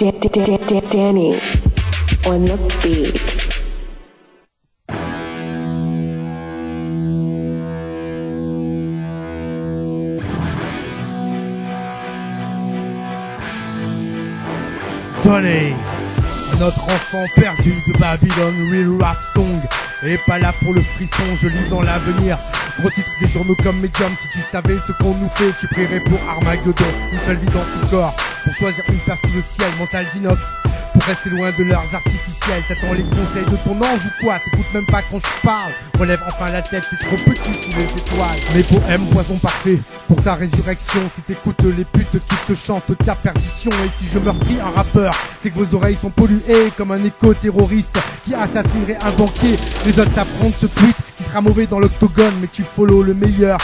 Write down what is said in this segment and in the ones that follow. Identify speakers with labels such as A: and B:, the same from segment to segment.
A: Danny on the beat.
B: Donné, notre enfant perdu de Babylone, real rap song. Et pas là pour le frisson, je lis dans l'avenir. Gros titre des journaux comme Medium, si tu savais ce qu'on nous fait, tu prierais pour Armageddon. Une seule vie dans son corps, pour choisir une place sous le ciel, mental d'inox. Pour rester loin de leurs artificiels, t'attends les conseils de ton ange ou quoi? T'écoutes même pas quand je parle. Relève enfin la tête, t'es trop petit sous les étoiles. Mes poèmes, poison parfait pour ta résurrection. Si t'écoutes les putes qui te chantent ta perdition. Et si je meurtris un rappeur, c'est que vos oreilles sont polluées comme un éco-terroriste qui assassinerait un banquier. Les autres s'affrontent ce tweet qui sera mauvais dans l'octogone, mais tu follow le meilleur.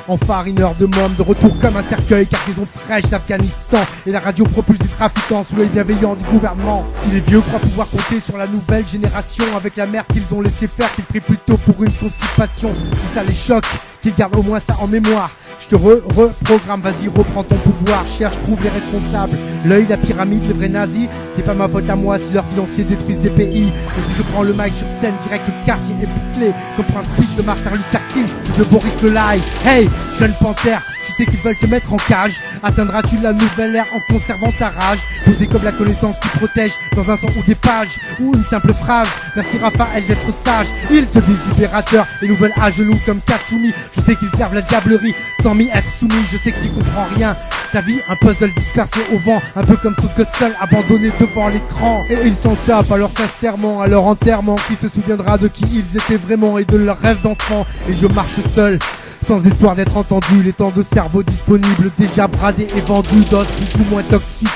B: Enfarineur de mômes, de retour comme un cercueil, cargaison fraîche d'Afghanistan. Et la radio propulse des trafiquants sous l'œil bienveillant du gouvernement. Si les vieux croient pouvoir compter sur la nouvelle génération, avec la merde qu'ils ont laissé faire, qu'ils prient plutôt pour une constipation. Si ça les choque, qu'ils gardent au moins ça en mémoire. Je te reprogramme, vas-y reprends ton pouvoir. Cherche, trouve les responsables. L'œil, la pyramide, les vrais nazis. C'est pas ma faute à moi si leurs financiers détruisent des pays. Et si je prends le mic sur scène, direct le quartier est bouclé. Comme pour un speech de Martin Luther King ou de Boris Lelaï. Hey, jeune panthère, tu sais qu'ils veulent te mettre en cage. Atteindras-tu la nouvelle ère en conservant ta rage? Posé comme la connaissance qui protège dans un sang ou des pages, ou une simple phrase. Merci Raphaël d'être sage. Ils se disent libérateurs et nous veulent à genoux comme Katsumi. Je sais qu'ils servent la diablerie sans m'y être soumis. Je sais que t'y comprends rien. Ta vie, un puzzle dispersé au vent, un peu comme ce que seul abandonné devant l'écran. Et ils s'en tapent alors sincèrement à leur enterrement. Qui se souviendra de qui ils étaient vraiment et de leurs rêves d'enfant? Et je marche seul, sans espoir d'être entendu, les temps de cerveau disponibles déjà bradés et vendus, doses plus ou moins toxiques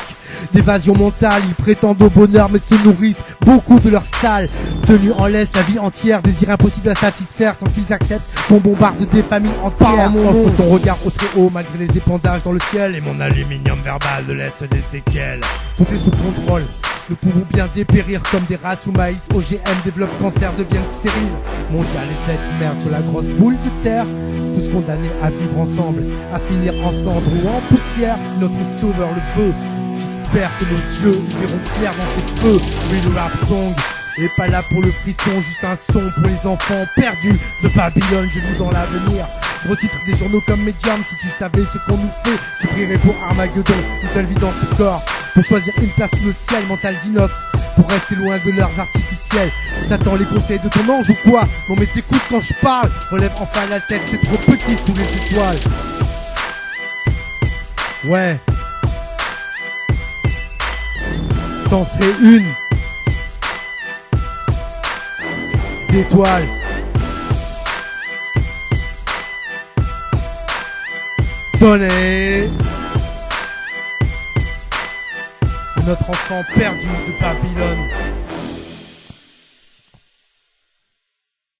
B: d'évasion mentale. Ils prétendent au bonheur mais se nourrissent beaucoup de leur sale tenue en laisse, la vie entière, désir impossible à satisfaire sans qu'ils acceptent qu'on bombarde des familles entières. Enfant ton regard au très haut malgré les épandages dans le ciel, et mon aluminium verbal de laisse des séquelles. Tout est sous contrôle, nous pouvons bien dépérir comme des rats sous maïs. OGM développe cancer, deviennent stériles. Mondial et cette merde sur la grosse boule de terre. Tous condamnés à vivre ensemble, à finir en cendres ou en poussière. Si notre sauveur le veut, j'espère que nos yeux verront clair dans ces feux. Real rap song, et pas là pour le frisson, juste un son pour les enfants perdus de Babylone. Je lis dans l'avenir. Gros titre des journaux comme Medium, si tu savais ce qu'on nous fait, tu prierais pour Armageddon. Une seule vie dans ce corps, pour choisir une place sous le ciel, mental d'inox. Pour rester loin de leurs artificiels. T'attends les conseils de ton ange ou quoi? Non mais t'écoutes quand je parle. Relève enfin la tête, c'est trop petit sous les étoiles. Ouais. T'en serais une d'étoiles. Donné. Notre enfant perdu de Babylone.